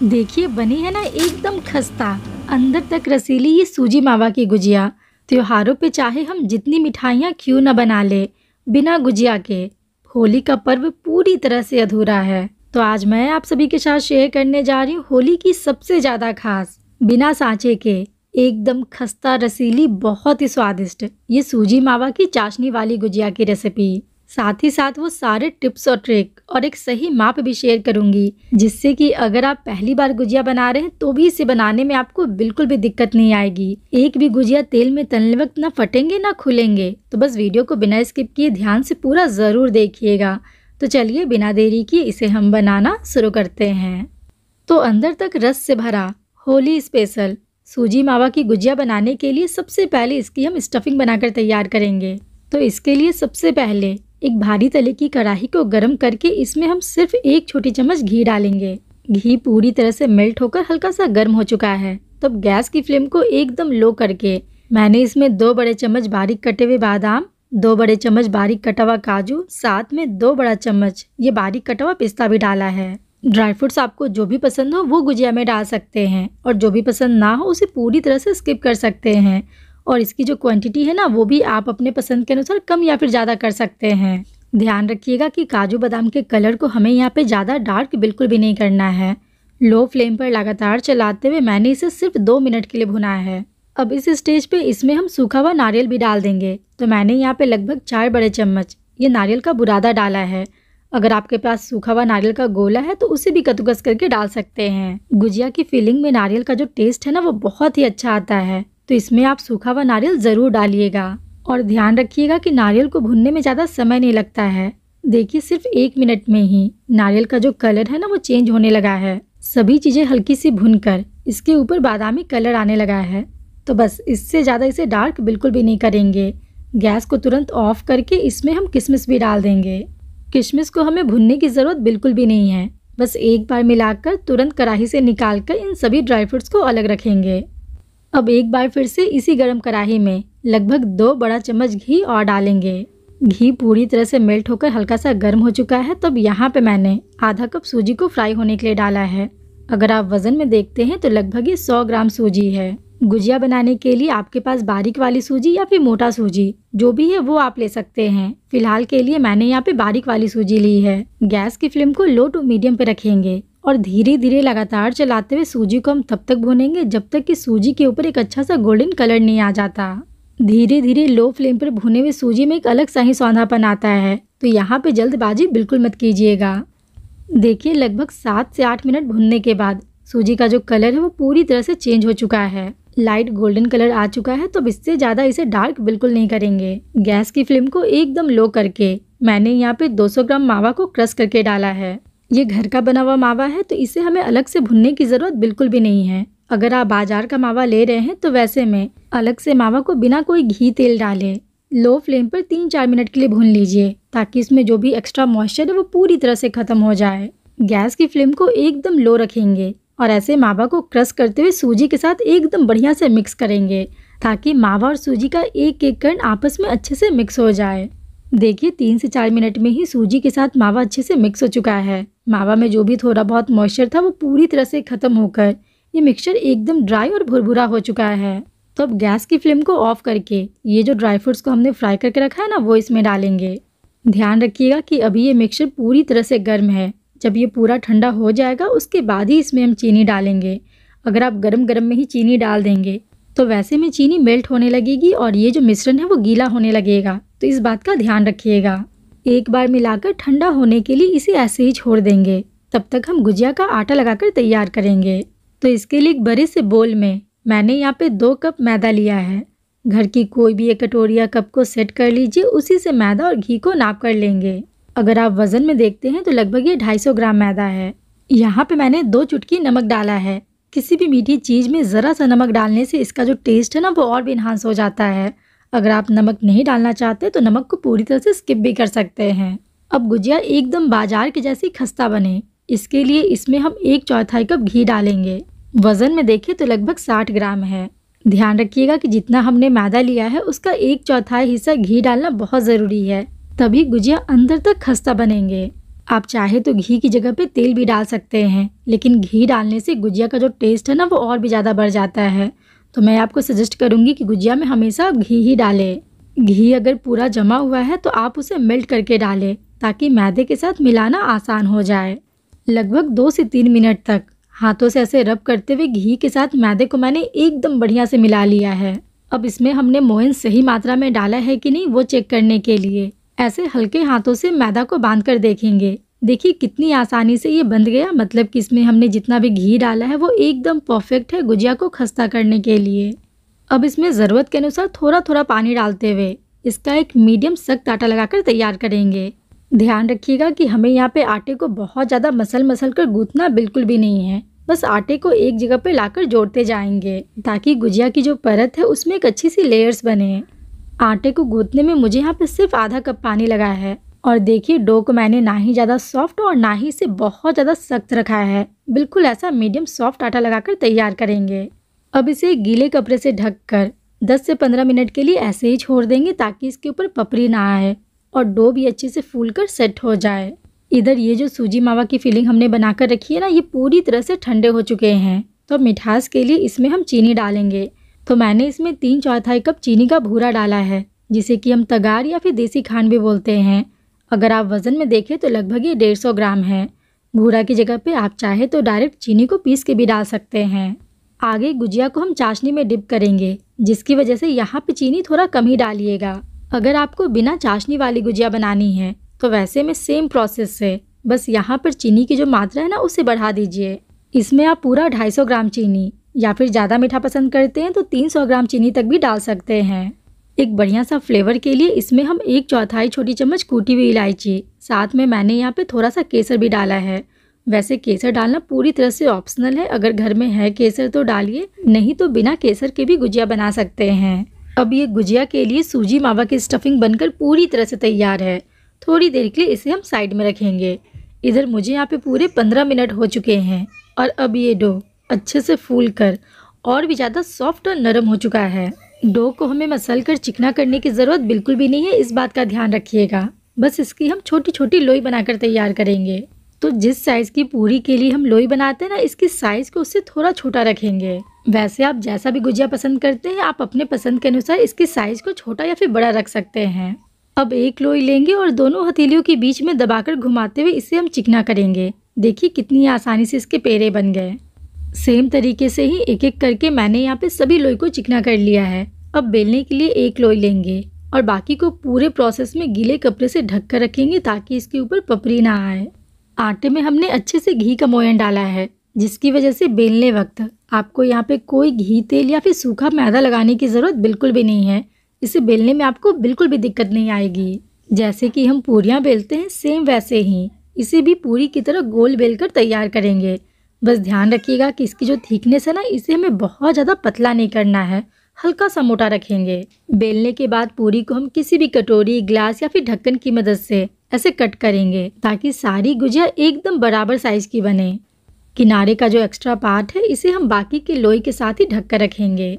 देखिए बनी है ना एकदम खस्ता, अंदर तक रसीली ये सूजी मावा की गुजिया। त्योहारों पे चाहे हम जितनी मिठाइयाँ क्यों न बना ले, बिना गुजिया के होली का पर्व पूरी तरह से अधूरा है। तो आज मैं आप सभी के साथ शेयर करने जा रही हूँ होली की सबसे ज्यादा खास, बिना सांचे के, एकदम खस्ता रसीली, बहुत ही स्वादिष्ट ये सूजी मावा की चाशनी वाली गुजिया की रेसिपी। साथ ही साथ वो सारे टिप्स और ट्रिक और एक सही माप भी शेयर करूंगी, जिससे कि अगर आप पहली बार गुजिया बना रहे हैं तो भी इसे बनाने में आपको बिल्कुल भी दिक्कत नहीं आएगी। एक भी गुजिया तेल में तलने वक्त ना फटेंगे ना खुलेंगे। तो बस वीडियो को बिना स्किप किए ध्यान से पूरा जरूर देखिएगा। तो चलिए बिना देरी किए इसे हम बनाना शुरू करते हैं। तो अंदर तक रस से भरा होली स्पेशल सूजी मावा की गुजिया बनाने के लिए सबसे पहले इसकी हम स्टफिंग बनाकर तैयार करेंगे। तो इसके लिए सबसे पहले एक भारी तले की कढ़ाई को गर्म करके इसमें हम सिर्फ 1 छोटी चम्मच घी डालेंगे। घी पूरी तरह से मेल्ट होकर हल्का सा गर्म हो चुका है। तो अब गैस की फ्लेम को एकदम लो करके मैंने इसमें 2 बड़े चम्मच बारीक कटे हुए बादाम, 2 बड़े चम्मच बारीक कटा हुआ काजू, साथ में 2 बड़ा चम्मच ये बारीक कटा हुआ पिस्ता भी डाला है। ड्राई फ्रूट्स आपको जो भी पसंद हो वो गुजिया में डाल सकते हैं, और जो भी पसंद ना हो उसे पूरी तरह से स्किप कर सकते हैं। और इसकी जो क्वांटिटी है ना वो भी आप अपने पसंद के अनुसार कम या फिर ज़्यादा कर सकते हैं। ध्यान रखिएगा कि काजू बादाम के कलर को हमें यहाँ पे ज़्यादा डार्क बिल्कुल भी नहीं करना है। लो फ्लेम पर लगातार चलाते हुए मैंने इसे सिर्फ 2 मिनट के लिए भुना है। अब इस स्टेज पे इसमें हम सूखा हुआ नारियल भी डाल देंगे। तो मैंने यहाँ पे लगभग 4 बड़े चम्मच ये नारियल का बुरादा डाला है। अगर आपके पास सूखा हुआ नारियल का गोला है तो उसे भी कद्दूकस करके डाल सकते हैं। गुजिया की फीलिंग में नारियल का जो टेस्ट है ना वो बहुत ही अच्छा आता है। तो इसमें आप सूखा हुआ नारियल जरूर डालिएगा, और ध्यान रखिएगा कि नारियल को भुनने में ज़्यादा समय नहीं लगता है। देखिए सिर्फ 1 मिनट में ही नारियल का जो कलर है ना वो चेंज होने लगा है। सभी चीज़ें हल्की सी भुनकर इसके ऊपर बादामी कलर आने लगा है। तो बस इससे ज़्यादा इसे डार्क बिल्कुल भी नहीं करेंगे। गैस को तुरंत ऑफ करके इसमें हम किशमिश भी डाल देंगे। किशमिश को हमें भुनने की ज़रूरत बिल्कुल भी नहीं है, बस एक बार मिलाकर तुरंत कढ़ाई से निकालकर इन सभी ड्राई फ्रूट्स को अलग रखेंगे। अब एक बार फिर से इसी गरम कढ़ाई में लगभग 2 बड़ा चम्मच घी और डालेंगे। घी पूरी तरह से मेल्ट होकर हल्का सा गर्म हो चुका है। तब यहाँ पे मैंने आधा कप सूजी को फ्राई होने के लिए डाला है। अगर आप वजन में देखते हैं तो लगभग ये 100 ग्राम सूजी है। गुजिया बनाने के लिए आपके पास बारीक वाली सूजी या फिर मोटा सूजी जो भी है वो आप ले सकते हैं। फिलहाल के लिए मैंने यहाँ पे बारीक वाली सूजी ली है। गैस की फ्लेम को लो टू मीडियम पे रखेंगे और धीरे धीरे लगातार चलाते हुए सूजी को हम तब तक भूनेंगे जब तक कि सूजी के ऊपर एक अच्छा सा गोल्डन कलर नहीं आ जाता। धीरे धीरे लो फ्लेम पर भुने हुए सूजी में एक अलग सा ही सौंधापन आता है। तो यहाँ पे जल्दबाजी बिल्कुल मत कीजिएगा। देखिए लगभग 7 से 8 मिनट भुनने के बाद सूजी का जो कलर है वो पूरी तरह से चेंज हो चुका है। लाइट गोल्डन कलर आ चुका है। तो अब इससे ज़्यादा इसे डार्क बिल्कुल नहीं करेंगे। गैस की फ्लेम को एकदम लो करके मैंने यहाँ पे 200 ग्राम मावा को क्रश करके डाला है। ये घर का बना हुआ मावा है तो इसे हमें अलग से भुनने की ज़रूरत बिल्कुल भी नहीं है। अगर आप बाजार का मावा ले रहे हैं तो वैसे में अलग से मावा को बिना कोई घी तेल डाले लो फ्लेम पर 3-4 मिनट के लिए भून लीजिए, ताकि इसमें जो भी एक्स्ट्रा मॉइस्चर है वो पूरी तरह से खत्म हो जाए। गैस की फ्लेम को एकदम लो रखेंगे और ऐसे मावा को क्रश करते हुए सूजी के साथ एकदम बढ़िया से मिक्स करेंगे, ताकि मावा और सूजी का एक एक कण आपस में अच्छे से मिक्स हो जाए। देखिए 3 से 4 मिनट में ही सूजी के साथ मावा अच्छे से मिक्स हो चुका है। मावा में जो भी थोड़ा बहुत मॉइस्चर था वो पूरी तरह से खत्म होकर ये मिक्सचर एकदम ड्राई और भुरभुरा हो चुका है। तो अब गैस की फ्लेम को ऑफ करके ये जो ड्राई फ्रूट्स को हमने फ्राई करके रखा है ना वो इसमें डालेंगे। ध्यान रखिएगा कि अभी ये मिक्सचर पूरी तरह से गर्म है। जब ये पूरा ठंडा हो जाएगा उसके बाद ही इसमें हम चीनी डालेंगे। अगर आप गरम गरम में ही चीनी डाल देंगे तो वैसे में चीनी मेल्ट होने लगेगी और ये जो मिश्रण है वो गीला होने लगेगा। तो इस बात का ध्यान रखिएगा। एक बार मिलाकर ठंडा होने के लिए इसे ऐसे ही छोड़ देंगे। तब तक हम गुजिया का आटा लगाकर तैयार करेंगे। तो इसके लिए एक बड़े से बोल में मैंने यहाँ पे 2 कप मैदा लिया है। घर की कोई भी एक कटोरी या कप को सेट कर लीजिए, उसी से मैदा और घी को नाप कर लेंगे। अगर आप वजन में देखते हैं तो लगभग ये 250 ग्राम मैदा है। यहाँ पे मैंने 2 चुटकी नमक डाला है। किसी भी मीठी चीज़ में ज़रा सा नमक डालने से इसका जो टेस्ट है ना वो और भी इन्हांस हो जाता है। अगर आप नमक नहीं डालना चाहते तो नमक को पूरी तरह से स्किप भी कर सकते हैं। अब गुजिया एकदम बाजार के जैसी खस्ता बने, इसके लिए इसमें हम 1/4 कप घी डालेंगे। वजन में देखें तो लगभग 60 ग्राम है। ध्यान रखिएगा कि जितना हमने मैदा लिया है उसका 1/4 हिस्सा घी डालना बहुत ज़रूरी है, तभी गुजिया अंदर तक खस्ता बनेंगे। आप चाहे तो घी की जगह पे तेल भी डाल सकते हैं, लेकिन घी डालने से गुजिया का जो टेस्ट है ना वो और भी ज़्यादा बढ़ जाता है। तो मैं आपको सजेस्ट करूँगी कि गुजिया में हमेशा घी ही डालें। घी अगर पूरा जमा हुआ है तो आप उसे मेल्ट करके डालें ताकि मैदे के साथ मिलाना आसान हो जाए। लगभग 2 से 3 मिनट तक हाथों से ऐसे रब करते हुए घी के साथ मैदे को मैंने एकदम बढ़िया से मिला लिया है। अब इसमें हमने मोयन सही मात्रा में डाला है कि नहीं वो चेक करने के लिए ऐसे हल्के हाथों से मैदा को बांध कर देखेंगे। देखिए कितनी आसानी से ये बंध गया, मतलब कि इसमें हमने जितना भी घी डाला है वो एकदम परफेक्ट है गुजिया को खस्ता करने के लिए। अब इसमें ज़रूरत के अनुसार थोड़ा थोड़ा पानी डालते हुए इसका एक मीडियम सख्त आटा लगाकर तैयार करेंगे। ध्यान रखिएगा कि हमें यहाँ पे आटे को बहुत ज़्यादा मसल कर गूंथना बिल्कुल भी नहीं है, बस आटे को एक जगह पे लाकर जोड़ते जाएंगे ताकि गुजिया की जो परत है उसमें एक अच्छी सी लेयर्स बने। आटे को गूंथने में मुझे यहाँ पे सिर्फ आधा कप पानी लगा है और देखिए डो को मैंने ना ही ज़्यादा सॉफ्ट और ना ही इसे बहुत ज़्यादा सख्त रखा है, बिल्कुल ऐसा मीडियम सॉफ्ट आटा लगाकर तैयार करेंगे। अब इसे गीले कपड़े से ढककर 10 से 15 मिनट के लिए ऐसे ही छोड़ देंगे ताकि इसके ऊपर पपड़ी ना आए और डो भी अच्छे से फूलकर सेट हो जाए। इधर ये जो सूजी मावा की फिलिंग हमने बनाकर रखी है ना, ये पूरी तरह से ठंडे हो चुके हैं। तो मिठास के लिए इसमें हम चीनी डालेंगे। तो मैंने इसमें 3/4 कप चीनी का भूरा डाला है, जिसे कि हम तगार या फिर देसी खांड भी बोलते हैं। अगर आप वज़न में देखें तो लगभग ये 150 ग्राम है। भूरा की जगह पे आप चाहे तो डायरेक्ट चीनी को पीस के भी डाल सकते हैं। आगे गुजिया को हम चाशनी में डिप करेंगे, जिसकी वजह से यहाँ पे चीनी थोड़ा कम ही डालिएगा। अगर आपको बिना चाशनी वाली गुजिया बनानी है तो वैसे में सेम प्रोसेस से बस यहाँ पर चीनी की जो मात्रा है ना उसे बढ़ा दीजिए। इसमें आप पूरा 250 ग्राम चीनी या फिर ज़्यादा मीठा पसंद करते हैं तो 300 ग्राम चीनी तक भी डाल सकते हैं। एक बढ़िया सा फ्लेवर के लिए इसमें हम 1/4 छोटी चम्मच कूटी हुई इलायची, साथ में मैंने यहाँ पे थोड़ा सा केसर भी डाला है। वैसे केसर डालना पूरी तरह से ऑप्शनल है, अगर घर में है केसर तो डालिए, नहीं तो बिना केसर के भी गुजिया बना सकते हैं। अब ये गुजिया के लिए सूजी मावा की स्टफिंग बनकर पूरी तरह से तैयार है। थोड़ी देर के लिए इसे हम साइड में रखेंगे। इधर मुझे यहाँ पे पूरे 15 मिनट हो चुके हैं और अब ये डो अच्छे से फूल कर और भी ज़्यादा सॉफ्ट और नरम हो चुका है। डो को हमें मसल कर चिकना करने की ज़रूरत बिल्कुल भी नहीं है, इस बात का ध्यान रखिएगा। बस इसकी हम छोटी छोटी लोई बनाकर तैयार करेंगे। तो जिस साइज़ की पूरी के लिए हम लोई बनाते हैं ना, इसकी साइज़ को उससे थोड़ा छोटा रखेंगे। वैसे आप जैसा भी गुजिया पसंद करते हैं, आप अपने पसंद के अनुसार इसकी साइज़ को छोटा या फिर बड़ा रख सकते हैं। अब एक लोई लेंगे और दोनों हथेलियों के बीच में दबाकर घुमाते हुए इसे हम चिकना करेंगे। देखिए कितनी आसानी से इसके पेड़े बन गए। सेम तरीके से ही एक एक करके मैंने यहाँ पे सभी लोई को चिकना कर लिया है। अब बेलने के लिए एक लोई लेंगे और बाकी को पूरे प्रोसेस में गीले कपड़े से ढक कर रखेंगे ताकि इसके ऊपर पपड़ी ना आए। आटे में हमने अच्छे से घी का मोयन डाला है, जिसकी वजह से बेलने वक्त आपको यहाँ पे कोई घी, तेल या फिर सूखा मैदा लगाने की ज़रूरत बिल्कुल भी नहीं है। इसे बेलने में आपको बिल्कुल भी दिक्कत नहीं आएगी। जैसे कि हम पूरियाँ बेलते हैं सेम वैसे ही इसे भी पूरी की तरह गोल बेलकर तैयार करेंगे। बस ध्यान रखिएगा कि इसकी जो थिकनेस है ना, इसे हमें बहुत ज़्यादा पतला नहीं करना है, हल्का सा मोटा रखेंगे। बेलने के बाद पूरी को हम किसी भी कटोरी, ग्लास या फिर ढक्कन की मदद से ऐसे कट करेंगे ताकि सारी गुजिया एकदम बराबर साइज की बने। किनारे का जो एक्स्ट्रा पार्ट है इसे हम बाकी के लोई के साथ ही ढक कर रखेंगे।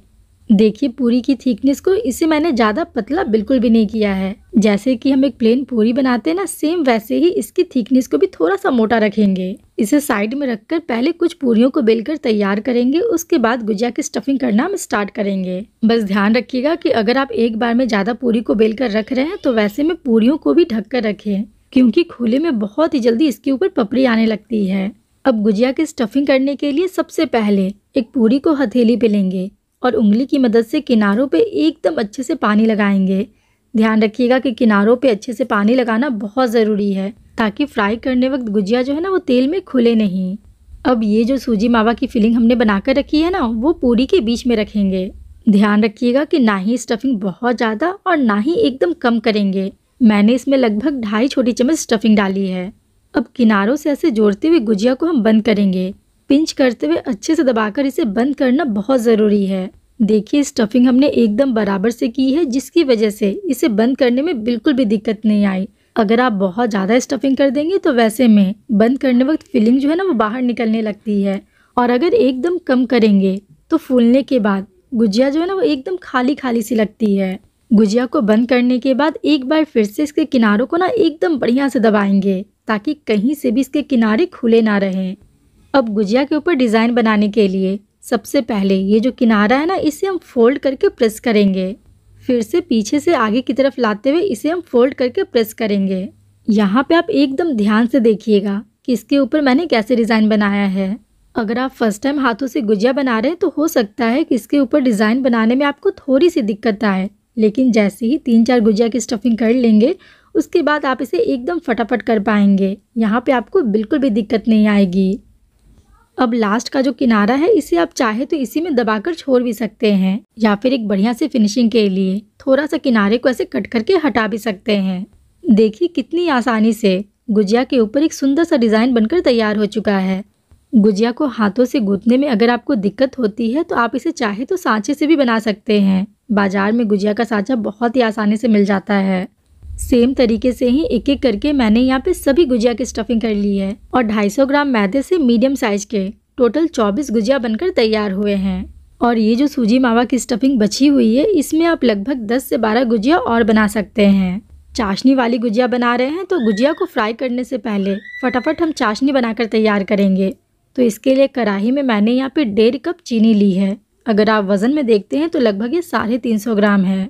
देखिए पूरी की थिकनेस को इसे मैंने ज़्यादा पतला बिल्कुल भी नहीं किया है। जैसे कि हम एक प्लेन पूरी बनाते हैं ना, सेम वैसे ही इसकी थिकनेस को भी थोड़ा सा मोटा रखेंगे। इसे साइड में रखकर पहले कुछ पूरियों को बेलकर तैयार करेंगे, उसके बाद गुजिया की स्टफिंग करना हम स्टार्ट करेंगे। बस ध्यान रखिएगा कि अगर आप एक बार में ज़्यादा पूरी को बेलकर रख रहे हैं तो वैसे में पूरियों को भी ढक कर रखें, क्योंकि खुले में बहुत ही जल्दी इसके ऊपर पपड़ी आने लगती है। अब गुजिया की स्टफिंग करने के लिए सबसे पहले एक पूरी को हथेली पे लेंगे और उंगली की मदद से किनारों पे एकदम अच्छे से पानी लगाएंगे। ध्यान रखिएगा कि किनारों पे अच्छे से पानी लगाना बहुत ज़रूरी है ताकि फ्राई करने वक्त गुजिया जो है ना वो तेल में खुले नहीं। अब ये जो सूजी मावा की फिलिंग हमने बनाकर रखी है ना, वो पूरी के बीच में रखेंगे। ध्यान रखिएगा कि ना ही स्टफिंग बहुत ज़्यादा और ना ही एकदम कम करेंगे। मैंने इसमें लगभग 2.5 छोटी चम्मच स्टफिंग डाली है। अब किनारों से ऐसे जोड़ते हुए गुजिया को हम बंद करेंगे। पिंच करते हुए अच्छे से दबाकर इसे बंद करना बहुत ज़रूरी है। देखिए स्टफिंग हमने एकदम बराबर से की है, जिसकी वजह से इसे बंद करने में बिल्कुल भी दिक्कत नहीं आई। अगर आप बहुत ज़्यादा स्टफिंग कर देंगे तो वैसे में बंद करने वक्त फिलिंग जो है ना वो बाहर निकलने लगती है, और अगर एकदम कम करेंगे तो फूलने के बाद गुजिया जो है ना वो एकदम खाली खाली सी लगती है। गुजिया को बंद करने के बाद एक बार फिर से इसके किनारों को ना एकदम बढ़िया से दबाएंगे ताकि कहीं से भी इसके किनारे खुले ना रहें। अब गुजिया के ऊपर डिज़ाइन बनाने के लिए सबसे पहले ये जो किनारा है ना, इसे हम फोल्ड करके प्रेस करेंगे। फिर से पीछे से आगे की तरफ लाते हुए इसे हम फोल्ड करके प्रेस करेंगे। यहाँ पे आप एकदम ध्यान से देखिएगा कि इसके ऊपर मैंने कैसे डिज़ाइन बनाया है। अगर आप फर्स्ट टाइम हाथों से गुजिया बना रहे हैं तो हो सकता है कि इसके ऊपर डिज़ाइन बनाने में आपको थोड़ी सी दिक्कत आए, लेकिन जैसे ही 3-4 गुजिया की स्टफिंग कर लेंगे उसके बाद आप इसे एकदम फटाफट कर पाएंगे। यहाँ पे आपको बिल्कुल भी दिक्कत नहीं आएगी। अब लास्ट का जो किनारा है इसे आप चाहे तो इसी में दबाकर छोड़ भी सकते हैं, या फिर एक बढ़िया से फिनिशिंग के लिए थोड़ा सा किनारे को ऐसे कट करके हटा भी सकते हैं। देखिए कितनी आसानी से गुजिया के ऊपर एक सुंदर सा डिज़ाइन बनकर तैयार हो चुका है। गुजिया को हाथों से गूंथने में अगर आपको दिक्कत होती है तो आप इसे चाहे तो सांचे से भी बना सकते हैं। बाजार में गुजिया का सांचा बहुत ही आसानी से मिल जाता है। सेम तरीके से ही एक एक करके मैंने यहाँ पे सभी गुजिया की स्टफिंग कर ली है और 250 ग्राम मैदे से मीडियम साइज के टोटल 24 गुजिया बनकर तैयार हुए हैं। और ये जो सूजी मावा की स्टफिंग बची हुई है इसमें आप लगभग 10 से 12 गुजिया और बना सकते हैं। चाशनी वाली गुजिया बना रहे हैं तो गुजिया को फ्राई करने से पहले फटाफट हम चाशनी बनाकर तैयार करेंगे। तो इसके लिए कढ़ाई में मैंने यहाँ पे 1.5 कप चीनी ली है। अगर आप वज़न में देखते हैं तो लगभग ये 350 ग्राम है।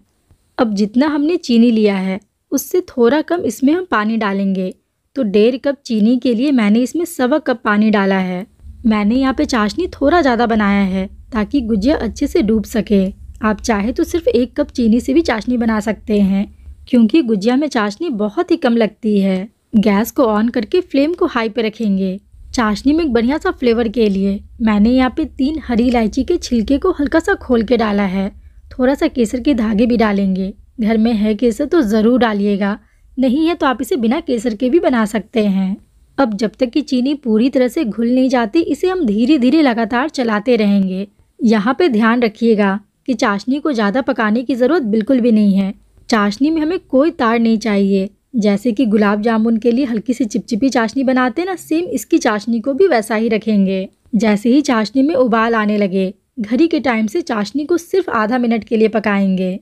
अब जितना हमने चीनी लिया है उससे थोड़ा कम इसमें हम पानी डालेंगे। तो 1.5 कप चीनी के लिए मैंने इसमें 1.25 कप पानी डाला है। मैंने यहाँ पे चाशनी थोड़ा ज़्यादा बनाया है ताकि गुजिया अच्छे से डूब सके। आप चाहे तो सिर्फ 1 कप चीनी से भी चाशनी बना सकते हैं, क्योंकि गुजिया में चाशनी बहुत ही कम लगती है। गैस को ऑन करके फ्लेम को हाई पे रखेंगे। चाशनी में एक बढ़िया सा फ्लेवर के लिए मैंने यहाँ पे 3 हरी इलायची के छिलके को हल्का सा खोल के डाला है। थोड़ा सा केसर के धागे भी डालेंगे। घर में है केसर तो ज़रूर डालिएगा, नहीं है तो आप इसे बिना केसर के भी बना सकते हैं। अब जब तक कि चीनी पूरी तरह से घुल नहीं जाती इसे हम धीरे धीरे लगातार चलाते रहेंगे। यहाँ पे ध्यान रखिएगा कि चाशनी को ज़्यादा पकाने की ज़रूरत बिल्कुल भी नहीं है। चाशनी में हमें कोई तार नहीं चाहिए। जैसे कि गुलाब जामुन के लिए हल्की सी चिपचिपी चाशनी बनाते हैं ना, सेम इसकी चाशनी को भी वैसा ही रखेंगे। जैसे ही चाशनी में उबाल आने लगे घड़ी के टाइम से चाशनी को सिर्फ आधा मिनट के लिए पकाएंगे।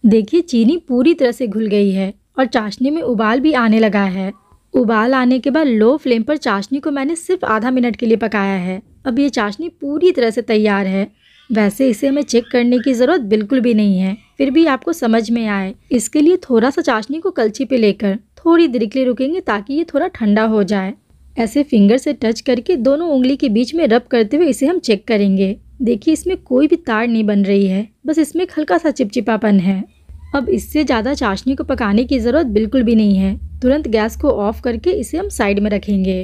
देखिए चीनी पूरी तरह से घुल गई है और चाशनी में उबाल भी आने लगा है। उबाल आने के बाद लो फ्लेम पर चाशनी को मैंने सिर्फ आधा मिनट के लिए पकाया है। अब ये चाशनी पूरी तरह से तैयार है। वैसे इसे हमें चेक करने की ज़रूरत बिल्कुल भी नहीं है, फिर भी आपको समझ में आए इसके लिए थोड़ा सा चाशनी को कलछी पे लेकर थोड़ी देर के लिए रुकेंगे ताकि ये थोड़ा ठंडा हो जाए। ऐसे फिंगर से टच करके दोनों उंगली के बीच में रब करते हुए इसे हम चेक करेंगे। देखिए इसमें कोई भी तार नहीं बन रही है, बस इसमें एक हल्का सा चिपचिपापन है। अब इससे ज़्यादा चाशनी को पकाने की ज़रूरत बिल्कुल भी नहीं है। तुरंत गैस को ऑफ करके इसे हम साइड में रखेंगे।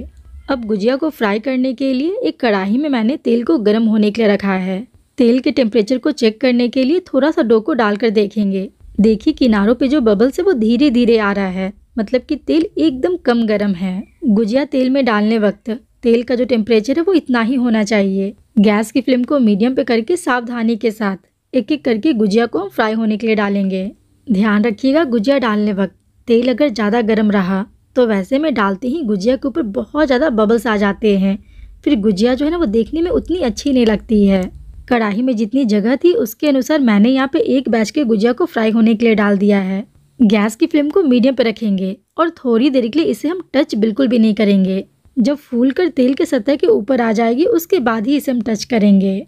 अब गुजिया को फ्राई करने के लिए एक कढ़ाई में मैंने तेल को गर्म होने के लिए रखा है। तेल के टेम्परेचर को चेक करने के लिए थोड़ा सा डो को डालकर देखेंगे। देखिए किनारों पे जो बबल्स है वो धीरे धीरे आ रहा है, मतलब कि तेल एकदम कम गर्म है। गुजिया तेल में डालने वक्त तेल का जो टेम्परेचर है वो इतना ही होना चाहिए। गैस की फ्लेम को मीडियम पे करके सावधानी के साथ एक एक करके गुजिया को हम फ्राई होने के लिए डालेंगे। ध्यान रखिएगा गुजिया डालने वक्त तेल अगर ज़्यादा गर्म रहा तो वैसे में डालते ही गुजिया के ऊपर बहुत ज़्यादा बबल्स आ जाते हैं, फिर गुजिया जो है ना वो देखने में उतनी अच्छी नहीं लगती है। कढ़ाई में जितनी जगह थी उसके अनुसार मैंने यहाँ पे एक बैच के गुजिया को फ्राई होने के लिए डाल दिया है। गैस की फ्लेम को मीडियम पे रखेंगे और थोड़ी देर के लिए इसे हम टच बिल्कुल भी नहीं करेंगे। जब फूल कर तेल के सतह के ऊपर आ जाएगी उसके बाद ही इसे हम टच करेंगे।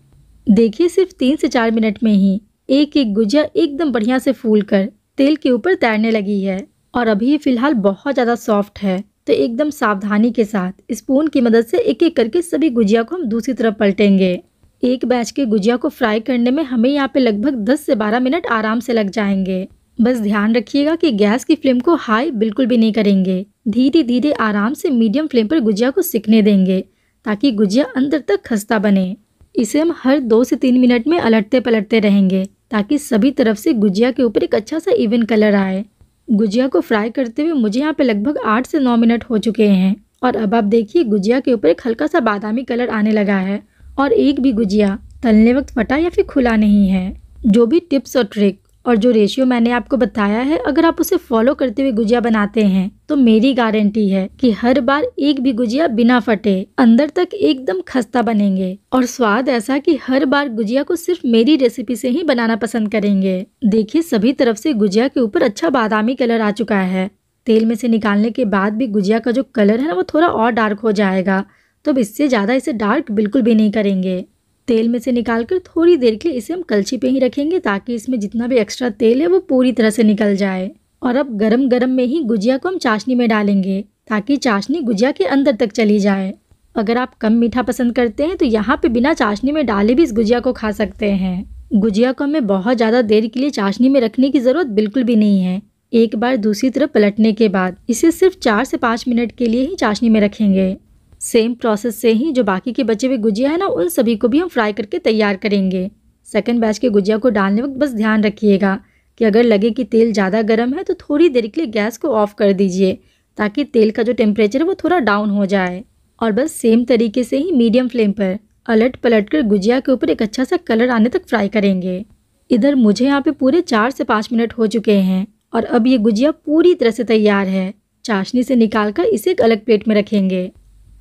देखिए सिर्फ 3 से 4 मिनट में ही एक एक गुजिया एकदम बढ़िया से फूल कर तेल के ऊपर तैरने लगी है। और अभी ये फिलहाल बहुत ज़्यादा सॉफ्ट है, तो एकदम सावधानी के साथ स्पून की मदद से एक एक करके सभी गुजिया को हम दूसरी तरफ पलटेंगे। एक बैच के गुजिया को फ्राई करने में हमें यहाँ पे लगभग 10 से 12 मिनट आराम से लग जाएंगे। बस ध्यान रखिएगा कि गैस की फ्लेम को हाई बिल्कुल भी नहीं करेंगे। धीरे धीरे आराम से मीडियम फ्लेम पर गुजिया को सिकने देंगे ताकि गुजिया अंदर तक खस्ता बने। इसे हम हर 2 से 3 मिनट में अलटते पलटते रहेंगे ताकि सभी तरफ से गुजिया के ऊपर एक अच्छा सा इवन कलर आए। गुजिया को फ्राई करते हुए मुझे यहाँ पे लगभग 8 से 9 मिनट हो चुके हैं और अब आप देखिए गुजिया के ऊपर एक हल्का सा बादामी कलर आने लगा है और एक भी गुजिया तलने वक्त फटा या फिर खुला नहीं है। जो भी टिप्स और ट्रिक और जो रेशियो मैंने आपको बताया है, अगर आप उसे फॉलो करते हुए गुजिया बनाते हैं तो मेरी गारंटी है कि हर बार एक भी गुजिया बिना फटे अंदर तक एकदम खस्ता बनेंगे और स्वाद ऐसा कि हर बार गुजिया को सिर्फ मेरी रेसिपी से ही बनाना पसंद करेंगे। देखिए सभी तरफ से गुजिया के ऊपर अच्छा बादामी कलर आ चुका है। तेल में से निकालने के बाद भी गुजिया का जो कलर है ना वो थोड़ा और डार्क हो जाएगा, तो अब इससे ज़्यादा इसे डार्क बिल्कुल भी नहीं करेंगे। तेल में से निकालकर थोड़ी देर के लिए इसे हम कलछी पे ही रखेंगे ताकि इसमें जितना भी एक्स्ट्रा तेल है वो पूरी तरह से निकल जाए। और अब गरम गरम में ही गुजिया को हम चाशनी में डालेंगे ताकि चाशनी गुजिया के अंदर तक चली जाए। अगर आप कम मीठा पसंद करते हैं तो यहाँ पे बिना चाशनी में डाले भी इस गुजिया को खा सकते हैं। गुजिया को हमें बहुत ज़्यादा देर के लिए चाशनी में रखने की ज़रूरत बिल्कुल भी नहीं है। एक बार दूसरी तरफ पलटने के बाद इसे सिर्फ 4 से 5 मिनट के लिए ही चाशनी में रखेंगे। सेम प्रोसेस से ही जो बाकी के बचे हुए गुजिया है ना उन सभी को भी हम फ्राई करके तैयार करेंगे। सेकंड बैच के गुजिया को डालने वक्त बस ध्यान रखिएगा कि अगर लगे कि तेल ज़्यादा गर्म है तो थोड़ी देर के लिए गैस को ऑफ कर दीजिए ताकि तेल का जो टेम्परेचर है वो थोड़ा डाउन हो जाए। और बस सेम तरीके से ही मीडियम फ्लेम पर अलट पलट कर गुजिया के ऊपर एक अच्छा सा कलर आने तक फ्राई करेंगे। इधर मुझे यहाँ पे पूरे 4 से 5 मिनट हो चुके हैं और अब ये गुजिया पूरी तरह से तैयार है। चाशनी से निकालकर इसे एक अलग प्लेट में रखेंगे।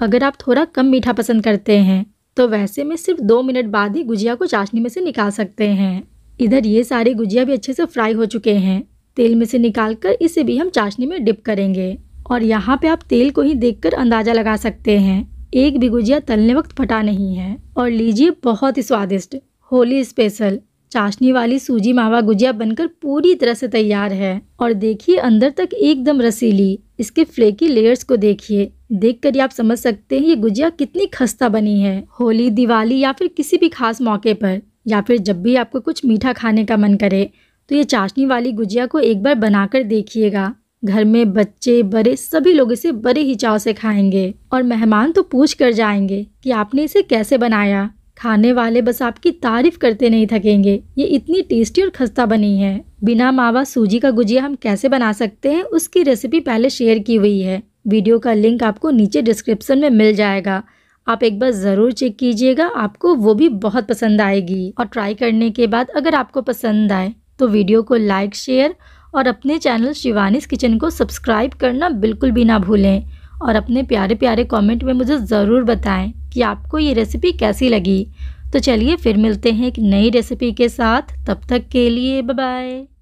अगर आप थोड़ा कम मीठा पसंद करते हैं तो वैसे में सिर्फ 2 मिनट बाद ही गुजिया को चाशनी में से निकाल सकते हैं। इधर ये सारे गुजिया भी अच्छे से फ्राई हो चुके हैं। तेल में से निकालकर इसे भी हम चाशनी में डिप करेंगे। और यहाँ पे आप तेल को ही देखकर अंदाजा लगा सकते हैं, एक भी गुजिया तलने वक्त फटा नहीं है। और लीजिए बहुत ही स्वादिष्ट होली स्पेशल चाशनी वाली सूजी मावा गुजिया बनकर पूरी तरह से तैयार है। और देखिए अंदर तक एकदम रसीली, इसके फ्लेकी लेयर्स को देखिए, देखकर ही आप समझ सकते हैं ये गुजिया कितनी खस्ता बनी है। होली, दिवाली या फिर किसी भी खास मौके पर या फिर जब भी आपको कुछ मीठा खाने का मन करे तो ये चाशनी वाली गुजिया को एक बार बनाकर देखिएगा। घर में बच्चे बड़े सभी लोग इसे बड़े ही चाव से खाएंगे और मेहमान तो पूछ कर जाएंगे कि आपने इसे कैसे बनाया। खाने वाले बस आपकी तारीफ करते नहीं थकेंगे, ये इतनी टेस्टी और खस्ता बनी है। बिना मावा सूजी का गुजिया हम कैसे बना सकते हैं उसकी रेसिपी पहले शेयर की हुई है। वीडियो का लिंक आपको नीचे डिस्क्रिप्शन में मिल जाएगा, आप एक बार ज़रूर चेक कीजिएगा, आपको वो भी बहुत पसंद आएगी। और ट्राई करने के बाद अगर आपको पसंद आए तो वीडियो को लाइक, शेयर और अपने चैनल शिवानीज किचन को सब्सक्राइब करना बिल्कुल भी ना भूलें। और अपने प्यारे प्यारे कमेंट में मुझे ज़रूर बताएं कि आपको ये रेसिपी कैसी लगी। तो चलिए फिर मिलते हैं एक नई रेसिपी के साथ, तब तक के लिए बाय बाय।